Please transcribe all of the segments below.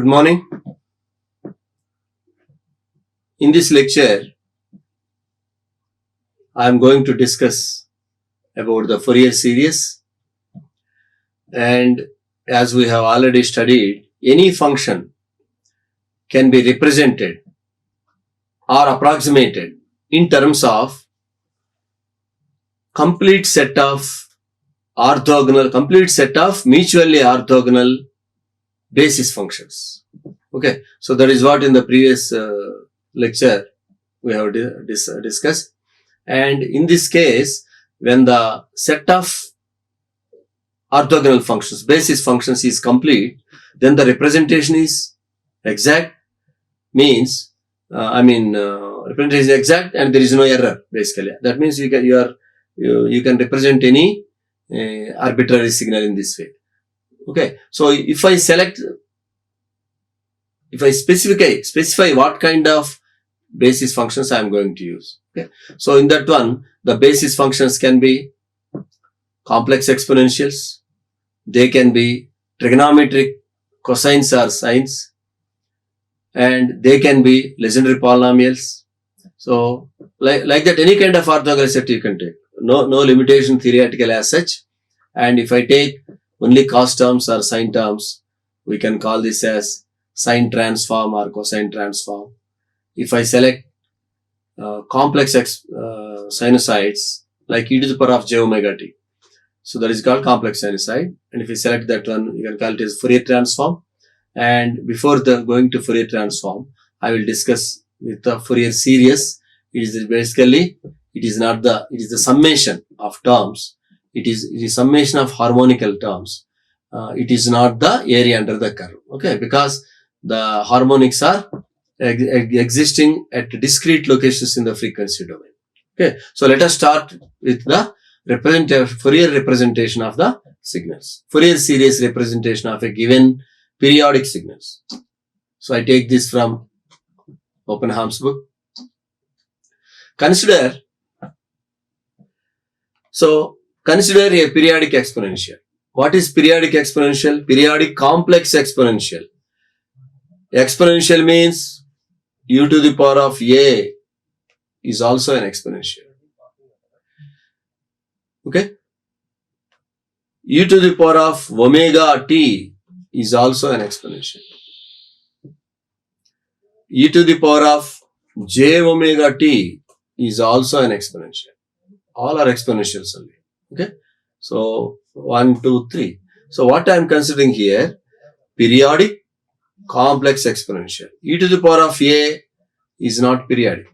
morning. In this lecture, I am going to discuss about the Fourier series, and as we have already studied, any function can be represented or approximated in terms of complete set of mutually orthogonal basis functions. Okay, so that is what in the previous lecture we have discussed. And in this case, when the set of orthogonal functions, basis functions is complete, then the representation is exact, means representation is exact and there is no error basically. That means you can represent any arbitrary signal in this way. Okay, so if I specify what kind of basis functions I am going to use. Okay, so in that one, the basis functions can be complex exponentials, they can be trigonometric cosines or sines, and they can be legendary polynomials. So like that, any kind of orthogonal set you can take. No limitation theoretical as such. And if I take only cos terms or sine terms, we can call this as sine transform or cosine transform. If I select complex sinusoids like e to the power of j omega t, so that is called complex sinusoid. And if you select that one, you can call it as Fourier transform. And before going to Fourier transform, I will discuss with the Fourier series. It is the summation of terms. It is summation of harmonical terms. It is not the area under the curve. Okay, because the harmonics are existing at discrete locations in the frequency domain. Okay, so let us start with the Fourier representation of the signals. Fourier series representation of a given periodic signals. So I take this from Oppenheim's book. Consider a periodic exponential. What is periodic exponential? Periodic complex exponential. Exponential means u to the power of a is also an exponential. Okay? U to the power of omega t is also an exponential. E to the power of j omega t is also an exponential. All are exponentials only. Okay? So 1, 2, 3. So what I am considering here, periodic complex exponential. E to the power of a is not periodic.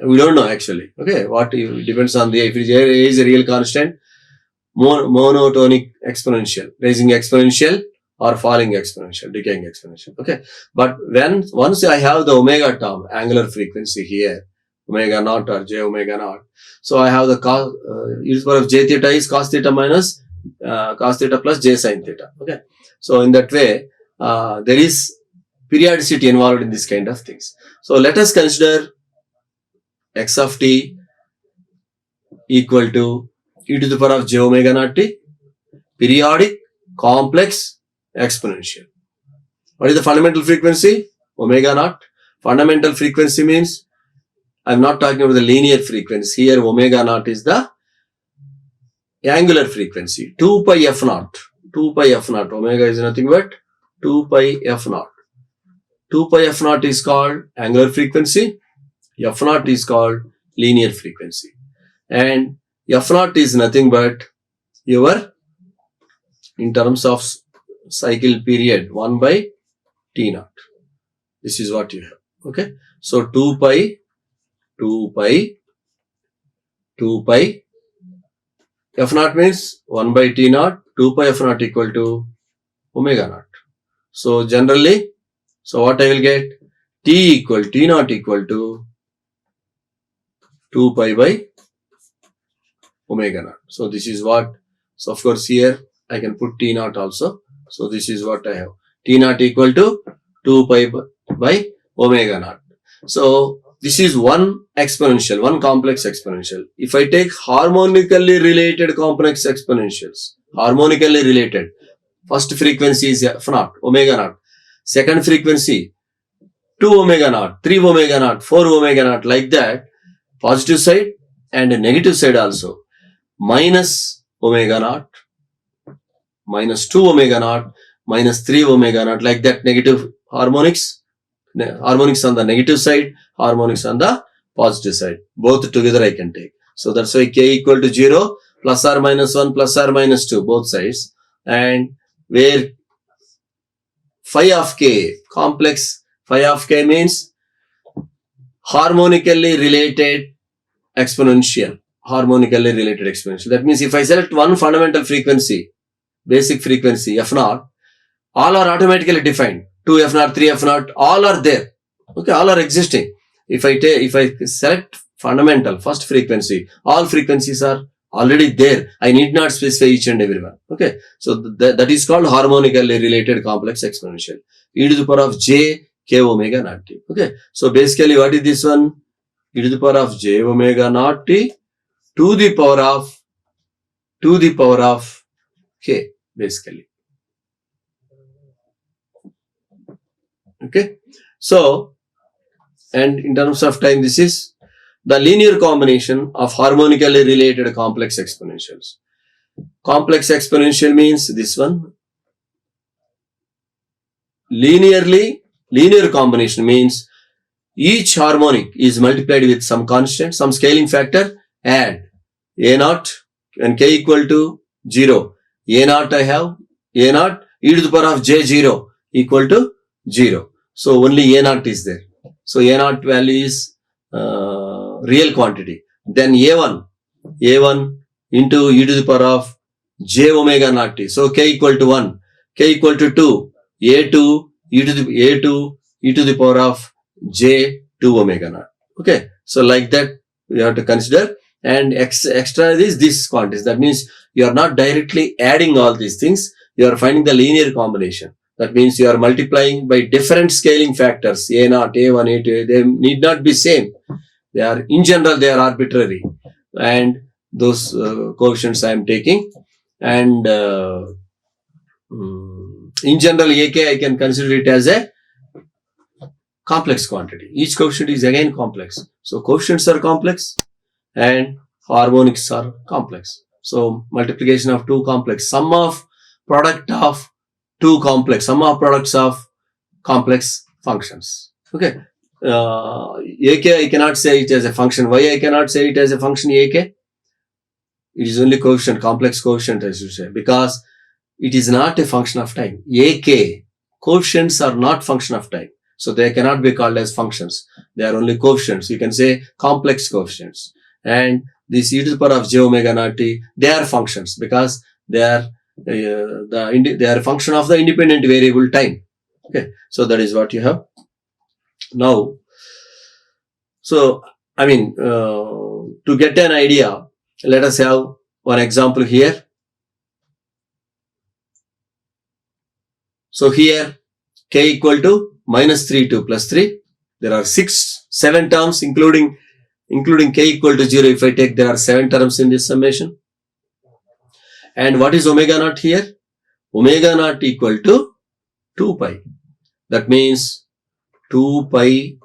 We don't know actually. Okay, it depends on if a is a real constant, monotonic exponential, rising exponential or falling exponential, decaying exponential. Okay, but once I have the omega term, angular frequency here, omega naught or j omega naught, so I have the cos e to the power of j theta is cos theta minus cos theta plus j sin theta. Okay, so in that way, there is periodicity involved in this kind of things. So let us consider x of t equal to e to the power of j omega naught t, periodic complex exponential. What is the fundamental frequency? Omega naught. Fundamental frequency means I am not talking about the linear frequency. Here omega naught is the angular frequency. 2 pi f naught. 2 pi f naught. Omega is nothing but 2 pi f naught. 2 pi f naught is called angular frequency. F naught is called linear frequency. And f naught is nothing but in terms of cycle period, 1 by t naught. This is what you have. Okay. So 2 pi f naught means 1 by t naught, 2 pi f naught equal to omega naught. So generally, what I will get? T naught equal to 2 pi by omega naught. So this is what, so of course here I can put t naught also. So this is what I have. T naught equal to 2 pi by omega naught. So this is one exponential, one complex exponential. If I take harmonically related complex exponentials, harmonically related, first frequency is f naught, omega naught. second frequency 2 omega naught, 3 omega naught, 4 omega naught, like that, positive side and negative side also, minus omega naught, minus 2 omega naught, minus 3 omega naught, like that, negative harmonics on the negative side, harmonics on the positive side, both together I can take. So that's why k equal to 0, plus or minus 1, plus or minus 2, both sides, and where phi of k, complex phi of k means harmonically related exponential. That means if I select one fundamental frequency, basic frequency f0, all are automatically defined. 2 f0, 3 f0, all are there. Okay, all are existing. If I select fundamental first frequency, all frequencies are already there. I need not specify each and every one. Okay, so that is called harmonically related complex exponential. E to the power of j k omega naught t. Okay, so basically what is this one? E to the power of j omega naught t to the power of k, basically. Okay, so, and in terms of time, this is the linear combination of harmonically related complex exponentials. Complex exponential means this one. Linear combination means each harmonic is multiplied with some constant, some scaling factor, add a0 and k equal to 0. a0 I have, a0 e to the power of j0 equal to 0. So only a0 is there. So a0 value is real quantity. Then a1 into e to the power of j omega naught t. So k equal to 1, k equal to 2, a2 e to the power of j 2 omega naught. Okay, so like that we have to consider, and extra is this quantities. That means you are not directly adding all these things, you are finding the linear combination. That means you are multiplying by different scaling factors, a0, a1, a2, they need not be same. They are, in general, they are arbitrary, and those coefficients I am taking, and in general ak I can consider it as a complex quantity. Each coefficient is again complex. So coefficients are complex and harmonics are complex. So multiplication of two complex, sum of product of two complex, sum of products of complex functions. Okay. ak I cannot say it as a function. Why I cannot say it as a function ak? It is only coefficient, complex coefficient I should say, because it is not a function of time. ak, coefficients are not function of time. So they cannot be called as functions. They are only coefficients. You can say complex coefficients. And this e to the power of j omega naught t, they are functions because they are they are a function of the independent variable time. Okay, so that is what you have. Now, so I mean, to get an idea, let us have one example here. So here k equal to minus 3 to plus 3. There are 7 terms including k equal to 0. If I take, there are 7 terms in this summation. And what is omega naught here? Omega naught equal to 2 pi. That means 2 pi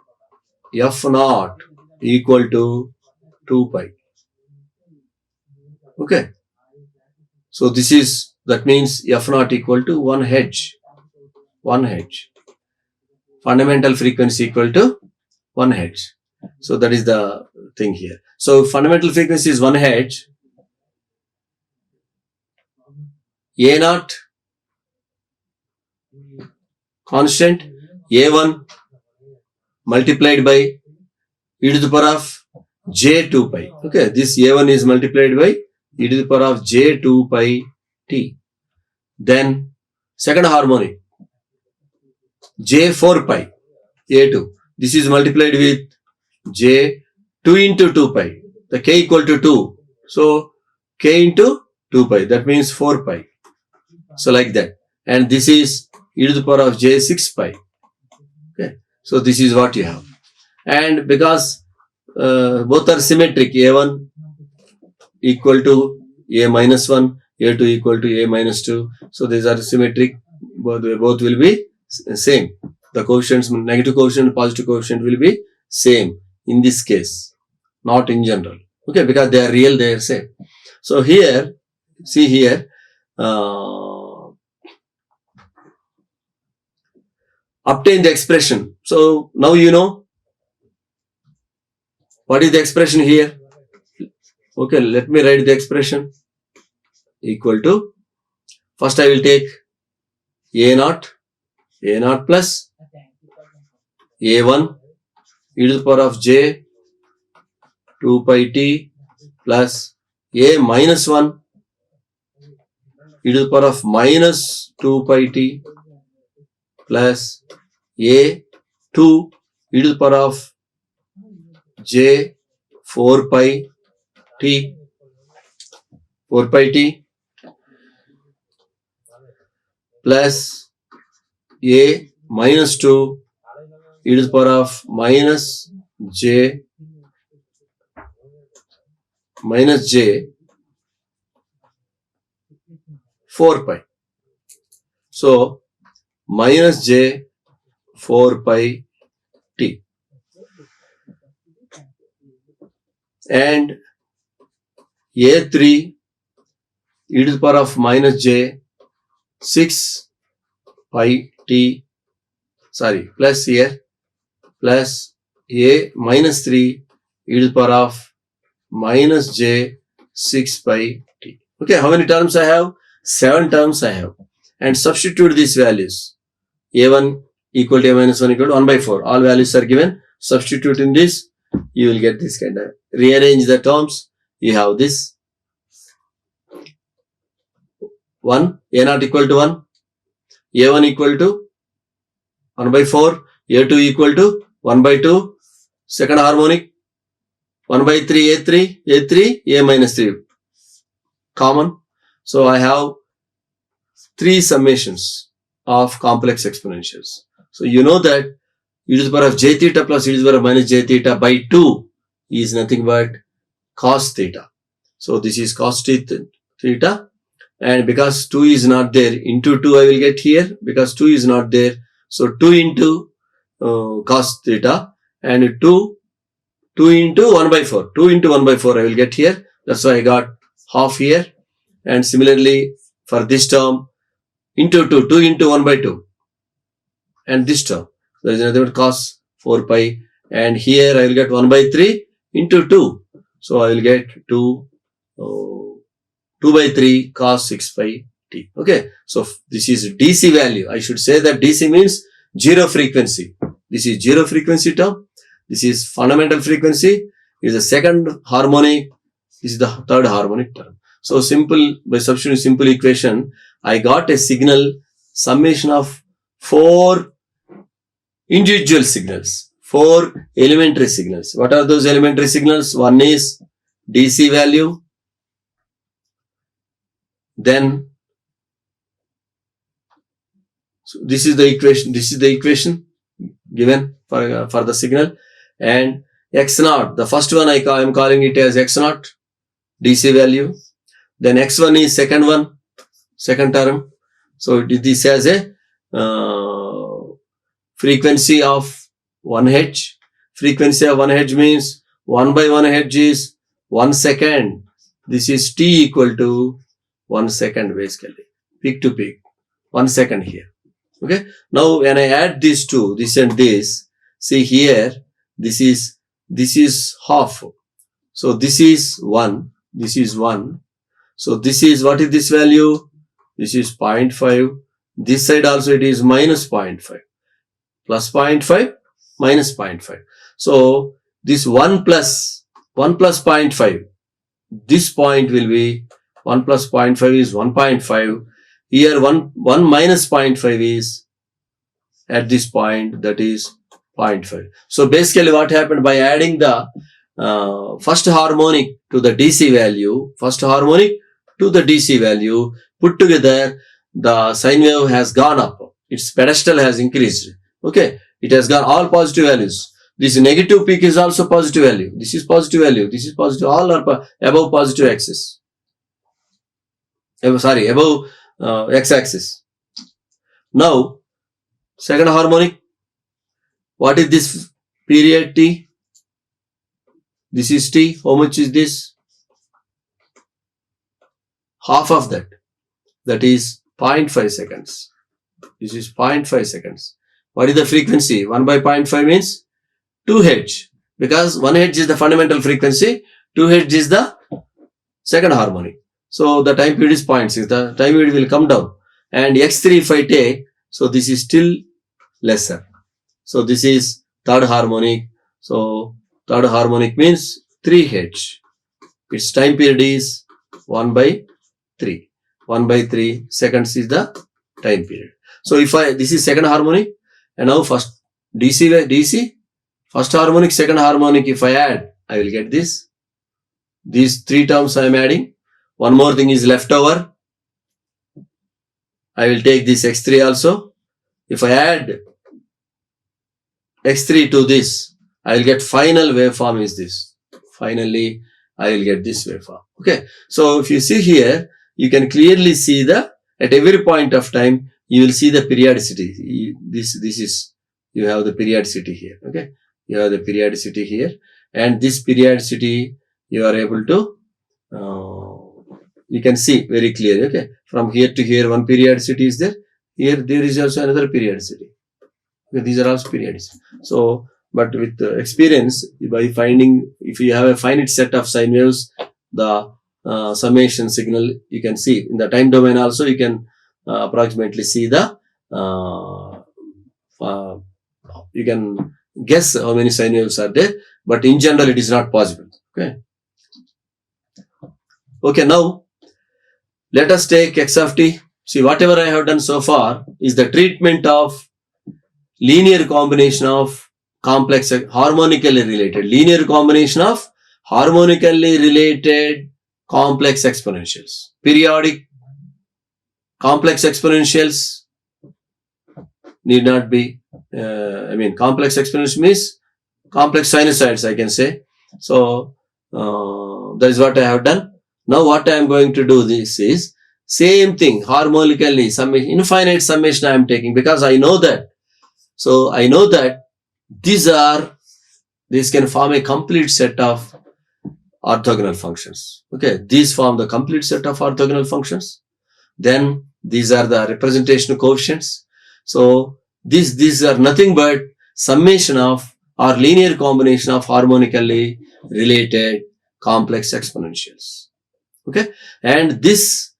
f naught equal to 2 pi. Okay. So this is, that means f naught equal to 1 Hz. 1 Hz. Fundamental frequency equal to 1 Hz. So that is the thing here. So fundamental frequency is 1 Hz. A0 constant, A1 multiplied by e to the power of j 2 pi. Okay, this A1 is multiplied by e to the power of j 2 pi t. Then second harmonic, j 4 pi, A2. This is multiplied with j 2 into 2 pi. The k equal to 2. So k into 2 pi. That means 4 pi. So like that. And this is e to the power of j 6 pi. Okay. So this is what you have. And because both are symmetric, A1 equal to A minus 1, A2 equal to A minus 2. So these are symmetric. Both will be same. The coefficients, negative coefficient, positive coefficient will be same in this case, not in general. Okay, because they are real, they are same. So here, see here, obtain the expression. So now you know what is the expression here. Okay, let me write the expression equal to, first I will take a naught plus a1 e to the power of j 2 pi t plus a minus 1 e to the power of minus 2 pi t plus a 2 e to the power of j 4 pi t plus a minus 2 e to the power of minus j 4 pi. So minus j 4 pi t and a3 e to the power of minus j 6 pi t, sorry, plus here, plus a minus 3 e to the power of minus j 6 pi t. Okay, how many terms I have? 7 terms I have. And substitute these values. a1 equal to a minus 1 equal to 1 by 4. All values are given. Substitute in this, you will get this kind of. Rearrange the terms. You have this. 1, a0 equal to 1, a1 equal to 1 by 4, a2 equal to 1 by 2, second harmonic 1 by 3, a3, a minus 3, common. So I have 3 summations of complex exponentials. So you know that e to the power of j theta plus e to the power of minus j theta by 2 is nothing but cos theta. So this is cos theta. And because 2 is not there, into 2 I will get here, because 2 is not there. So 2 into cos theta, and 2 into 1 by 4. 2 into 1 by 4 I will get here. That's why I got half here. And similarly for this term, into 2, 2 into 1 by 2. And this term, there is another cos 4 pi. And here I will get 1 by 3 into 2. So I will get 2 by 3 cos 6 pi t. Okay. So this is DC value. I should say that DC means zero frequency. This is zero frequency term. This is fundamental frequency. This is the second harmonic. This is the third harmonic term. So simple, by substituting simple equation, I got a signal summation of 4 individual signals, 4 elementary signals. What are those elementary signals? One is DC value. Then, so this is the equation given for the signal, and x0, the first one I am calling it as x0, DC value. Then x1 is second term. So this has a frequency of 1 Hz. Frequency of 1 Hz means 1 by 1 Hz is 1 second. This is t equal to 1 second basically, peak to peak, 1 second here. Okay. Now when I add these two, this and this, see here, this is half. So this is 1, this is 1. So this is, what is this value? This is 0.5. This side also it is minus 0.5. Plus 0.5, minus 0.5. So this 1 plus 0.5, this point will be 1 plus 0.5 is 1.5. Here 1 minus 0.5 is at this point, that is 0.5. So basically what happened, by adding the first harmonic to the DC value, put together, the sine wave has gone up. Its pedestal has increased. Okay. It has got all positive values. This negative peak is also positive value. This is positive value. This is positive. All are above positive axis. Above x-axis. Now, Second harmonic. What is this period T? This is T. How much is this? Half of that. That is 0.5 seconds. This is 0.5 seconds. What is the frequency? 1 by 0.5 means 2 Hz. Because 1 Hz is the fundamental frequency. 2 Hz is the second harmonic. So the time period is 0.6. The time period will come down. And x3 if I take, so this is still lesser. So this is third harmonic. So third harmonic means 3 Hz. Its time period is 1 by 3. 1 by 3 seconds is the time period. So if this is second harmonic, and now first DC, first harmonic, second harmonic, if I add, I will get this. These 3 terms I am adding. One more thing is left over. I will take this x3 also. If I add x3 to this, I will get final waveform is this. Finally, I will get this waveform. Okay. So if you see here, you can clearly see at every point of time, you will see the periodicity. This is, you have the periodicity here. Okay. You have the periodicity here. And this periodicity, you are able to, you can see very clearly. Okay. From here to here, one periodicity is there. Here, there is also another periodicity. Okay, these are also periodicity. So, but with experience, by finding, if you have a finite set of sine waves, the summation signal, you can see in the time domain also, you can approximately see the, you can guess how many sine waves are there, but in general, it is not possible. Okay. Okay, now, let us take x of t. See, whatever I have done so far is the treatment of linear combination of complex, harmonically related, linear combination of harmonically related complex exponentials. Periodic complex exponentials need not be, complex exponentials means complex sinusoids, I can say. So, that is what I have done. Now what I am going to do this is, same thing, harmonically, infinite summation I am taking, because I know that. So I know that these can form a complete set of orthogonal functions. Okay, these form the complete set of orthogonal functions. Then these are the representational coefficients. So these are nothing but summation of or linear combination of harmonically related complex exponentials. Okay, and this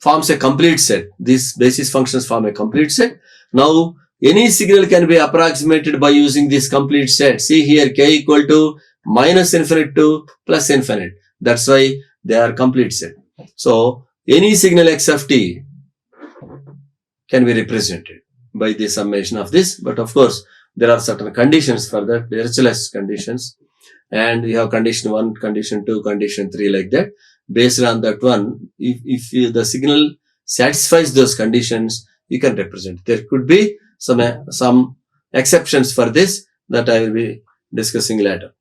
forms a complete set. These basis functions form a complete set. Now, any signal can be approximated by using this complete set. See here, k equal to minus infinite to plus infinite. That's why they are complete set. So, any signal x of t can be represented by the summation of this. But of course, there are certain conditions for that, Dirichlet's conditions. And you have condition 1, condition 2, condition 3 like that. Based on that one, if the signal satisfies those conditions, you can represent. There could be some exceptions for this that I will be discussing later.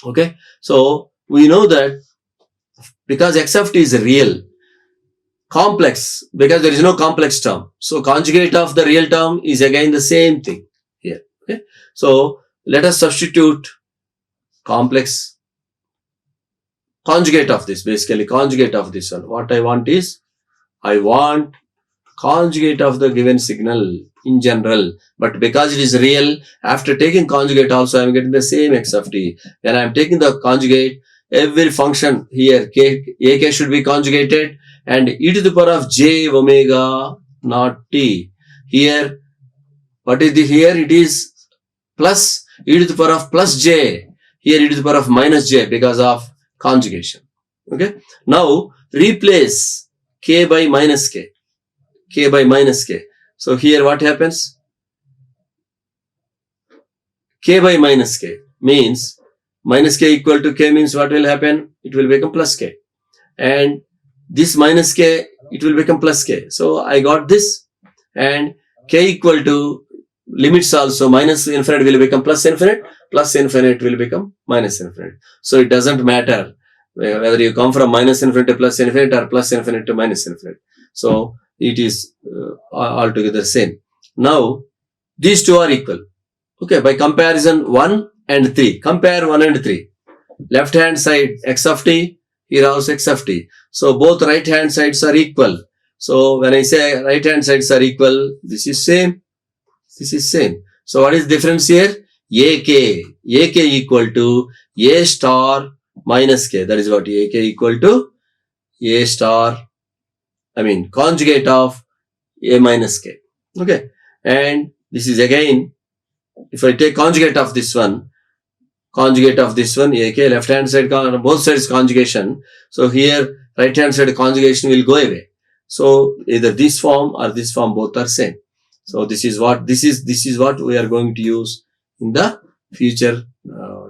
Okay. So we know that because x of t is real, complex, because there is no complex term. So conjugate of the real term is again the same thing here. Okay. So let us substitute complex conjugate of this, basically conjugate of this one. What I want is, I want conjugate of the given signal in general, but because it is real, after taking conjugate also I am getting the same x of t. When I am taking the conjugate, every function here, ak should be conjugated, and e to the power of j omega naught t. Here, what is the here? It is plus e to the power of plus j. Here e to the power of minus j because of conjugation. Okay. Now replace k by minus k. K by minus k. So here what happens? K by minus k means minus k equal to k means what will happen? It will become plus k. And this minus k, it will become plus k. So I got this, and k equal to limits also, minus infinite will become plus infinite will become minus infinite. So it doesn't matter whether you come from minus infinite to plus infinite or plus infinite to minus infinite. So it is altogether same. Now, these two are equal. Okay, by comparison 1 and 3. Compare 1 and 3. Left hand side x of t, here also x of t. So both right hand sides are equal. So when I say right hand sides are equal, this is same, this is same. So what is difference here? ak equal to a star minus k. That is what ak equal to a star, conjugate of a minus k. Okay, and this is again, if I take conjugate of this one, ak, left hand side, both sides conjugation. So here right hand side conjugation will go away. So either this form or this form, both are same. So this is what we are going to use in the future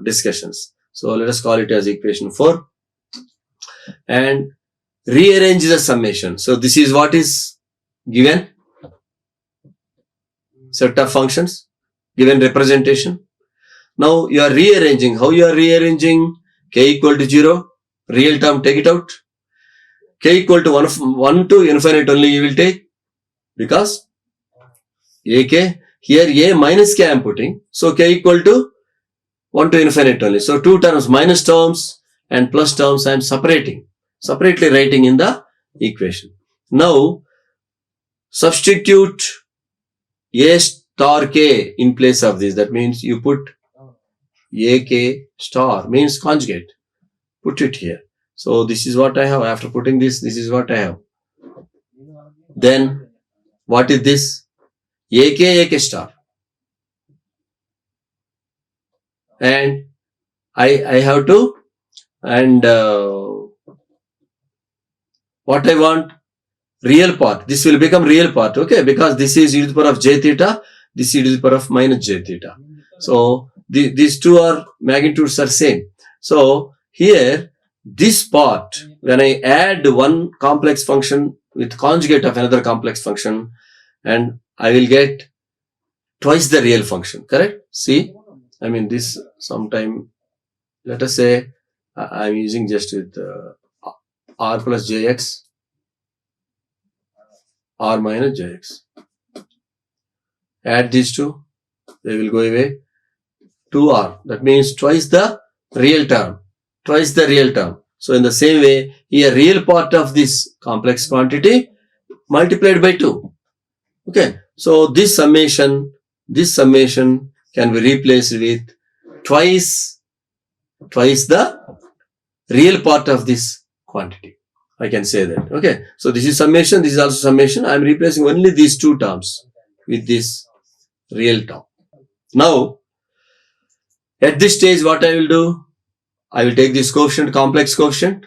discussions. So let us call it as equation 4 and rearrange the summation. So this is what is given, set of functions, given representation. Now you are rearranging. How you are rearranging? K equal to 0, real term take it out. K equal to 1 to infinite only you will take, because ak, here a minus k I am putting. So k equal to 1 to infinite only. So two terms, minus terms and plus terms I am separately writing in the equation. Now substitute a star k in place of this. That means you put ak star, means conjugate. Put it here. So this is what I have. After putting this is what I have. Then what is this? ak star. And I have to, and what I want, real part. This will become real part, okay? Because this is e to the power of j theta, this is e to the power of minus j theta. So these two are magnitudes are same. So here, this part, when I add one complex function with conjugate of another complex function, and I will get twice the real function, correct? See, this sometime, let us say, I'm using just with r plus jx, r minus jx. Add these two, they will go away. 2r, that means twice the real term. So in the same way, here real part of this complex quantity multiplied by 2. Okay, so this summation can be replaced with twice the real part of this quantity. I can say that. Okay, so this is summation, this is also summation. I am replacing only these two terms with this real term. Now, at this stage, what I will do? I will take this coefficient, complex coefficient.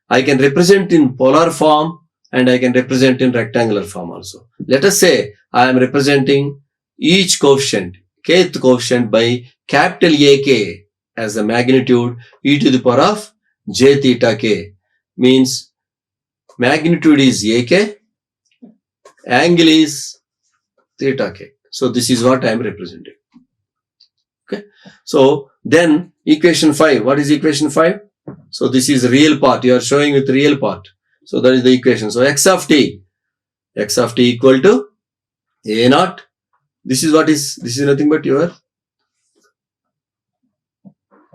I can represent in polar form and I can represent in rectangular form also. Let us say I am representing each coefficient, kth coefficient, by capital AK as the magnitude e to the power of j theta k. Means magnitude is AK, angle is theta k. So this is what I am representing. Okay. So then equation 5. What is equation 5? So this is real part. You are showing with real part. So that is the equation. So x of t equal to a naught. This is nothing but your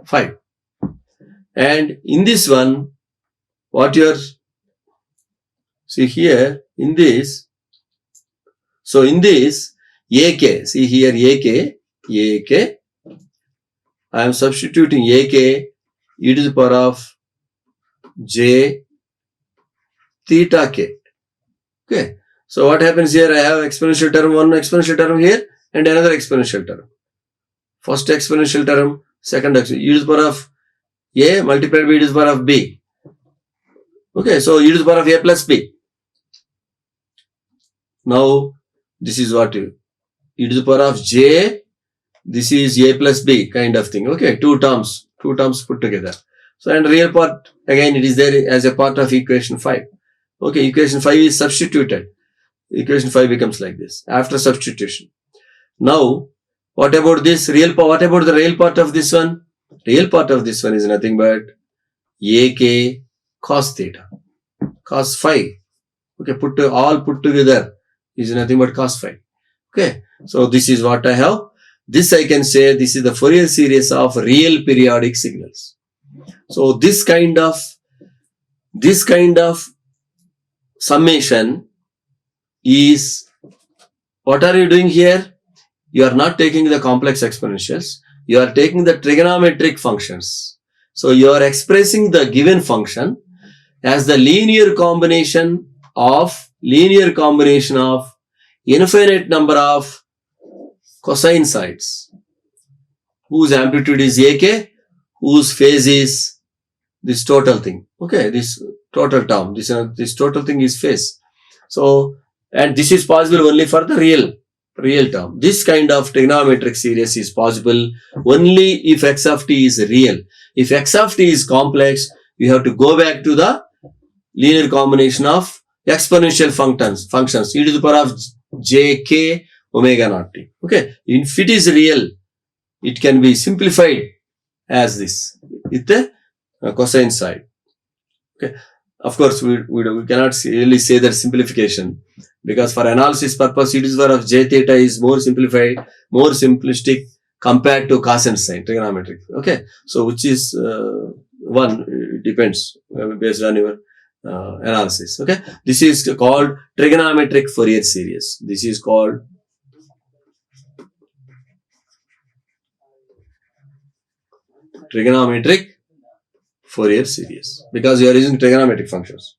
5. And in this one, what you are, see here, in this, so in this, AK, see here AK, I am substituting AK e to the power of j theta k. Okay. So what happens here? I have exponential term, one exponential term here and another exponential term. First exponential term, second exponential, e to the power of a multiplied by e to the power of b. Okay. So e to the power of a plus b. Now this is what e to the power of j. This is a plus b kind of thing. Okay, two terms put together. So and real part, again it is there as a part of equation 5. Okay, equation 5 is substituted. Equation 5 becomes like this after substitution. Now, what about this real part? What about the real part of this one? Real part of this one is nothing but AK cos theta, cos phi. Okay, all put together is nothing but cos phi. Okay, So this is what I have. This I can say this is the Fourier series of real periodic signals. So this kind of summation is, what are you doing here? You are not taking the complex exponentials. You are taking the trigonometric functions. So you are expressing the given function as the linear combination of infinite number of cosine sides whose amplitude is ak, whose phase is this total thing. Okay, this total term, this total thing is phase. So, and this is possible only for the real term. This kind of trigonometric series is possible only if x of t is real. If x of t is complex, you have to go back to the linear combination of exponential functions e to the power of j k omega naught t. Okay, if it is real, it can be simplified as this with the cosine side. Okay, of course we cannot really say that simplification, because for analysis purpose e to the power of j theta is more simplified, more simplistic compared to cosine sine trigonometric. Okay, so which is one, it depends based on your analysis. Okay, this is called trigonometric Fourier series. This is called trigonometric Fourier series because you are using trigonometric functions.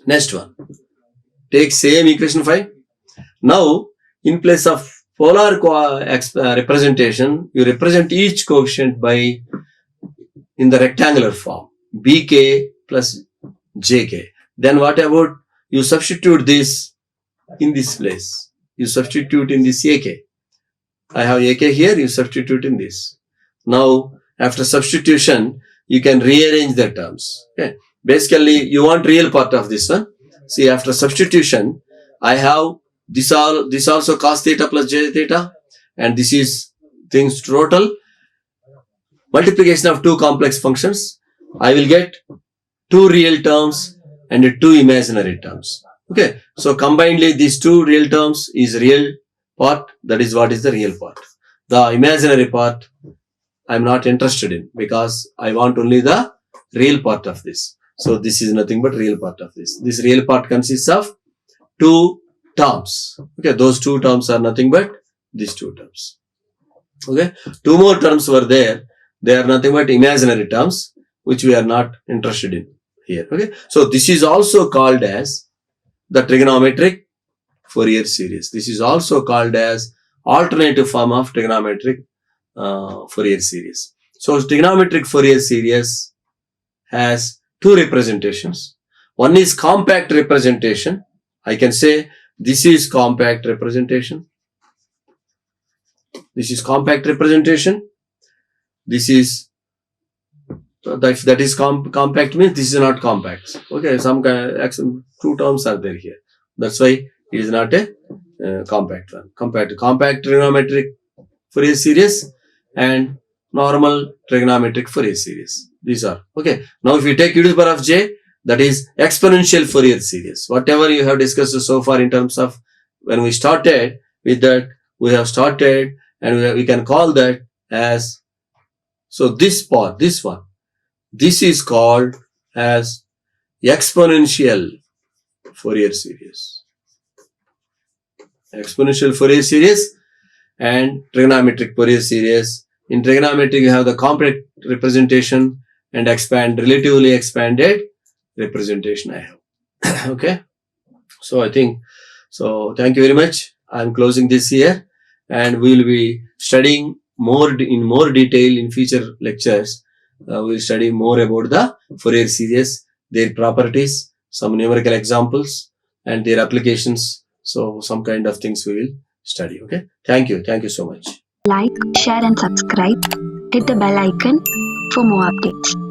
Next one, take same equation 5. Now in place of polar representation, you represent each coefficient by in the rectangular form bk plus jk. Then what about you substitute this in this place? You substitute in this ak. I have ak here, you substitute in this. Now after substitution, you can rearrange the terms. Okay. Basically, you want real part of this one. See, after substitution, I have this also cos theta plus j theta, and this is things total multiplication of two complex functions. I will get two real terms and two imaginary terms. Okay, so combinedly these two real terms is real part. That is what is the real part. The imaginary part I am not interested in because I want only the real part of this. So this is nothing but real part of this. This real part consists of two terms. Okay, those two terms are nothing but these two terms. Okay, two more terms were there. They are nothing but imaginary terms which we are not interested in here. Okay, so this is also called as the trigonometric Fourier series. This is also called as alternative form of trigonometric Fourier series. So trigonometric Fourier series has two representations. One is compact representation. I can say this is compact representation. This is compact representation. This is that is compact means this is not compact. Okay, some two terms are there here. That's why it is not a compact one. Compared to compact trigonometric Fourier series and normal trigonometric Fourier series. These are okay. Now if you take e to the power of j, that is exponential Fourier series. Whatever you have discussed so far in terms of when we started with that, we have started and we can call that as, so this part, this one, this is called as exponential Fourier series. Exponential Fourier series and trigonometric Fourier series. In trigonometry, you have the compact representation and relatively expanded representation I have. Okay. So I think, so thank you very much. I'm closing this here and we will be studying in more detail in future lectures. We'll study more about the Fourier series, their properties, some numerical examples and their applications. So some kind of things we will study. Okay. Thank you. Thank you so much. Like, share and subscribe. Hit the bell icon for more updates.